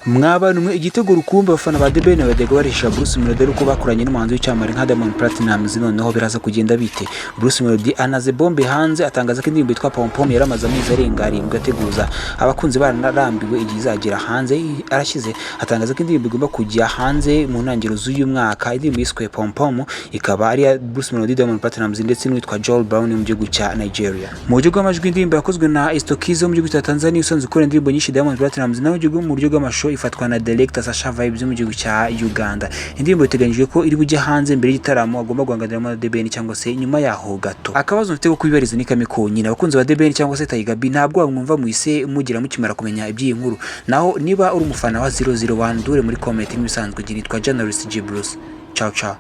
Mwabantu mwe igitego rukumbi abafana ba The Ben bajyaga barisha Bruce Melodie uko bakoranye n'umuhanzi w'icyamare nka Diamond Platnumz noneho biraza kugenda bite. Bruce Melodie anaze bombe hanze atangaza ko indirimbo yitwa Pom Pom yaramaze amezi arenga 7 ateguza abakunzi baranarambiwe igihe izagera hanze. Arashize atangaza ko indirimbo igomba kujya hanze mu ntangiriro z'uyu mwaka. Indirimbo yiswe Pom Pom ikaba ari ya Bruce Melodie, Diamond Platnumz ndetse n'uwitwa Joel Brown mu gihugu cya Nigeria. Mu buryo bw'amajwi indirimbo yakozwe na Estokizo mu gihugu cya Tanzania usanzwe ukora indirimbo nyinshi Diamond Platnumz, naho mu buryo bw'amashusho ifatwa na director Sasha Vibes mu gihugu cya Uganda. Indirimbo iteganyijwe ko iri bujye hanze mbere y'igitaramo agomba guhanganira na The Ben cyangwa se nyuma yaho gato. Akabazo mfite ko kubibariza ni kamiko nyina abakunzi ba The Ben cyangwa se Tayigabi ntabwo bamwumva muise mugira mukimara kumenya iby'iyi nkuru. Naho niba uri umufana wa 001 dure muri comment nk'ibisanzwe, nitwa Journalist G Bruce. Ciao ciao.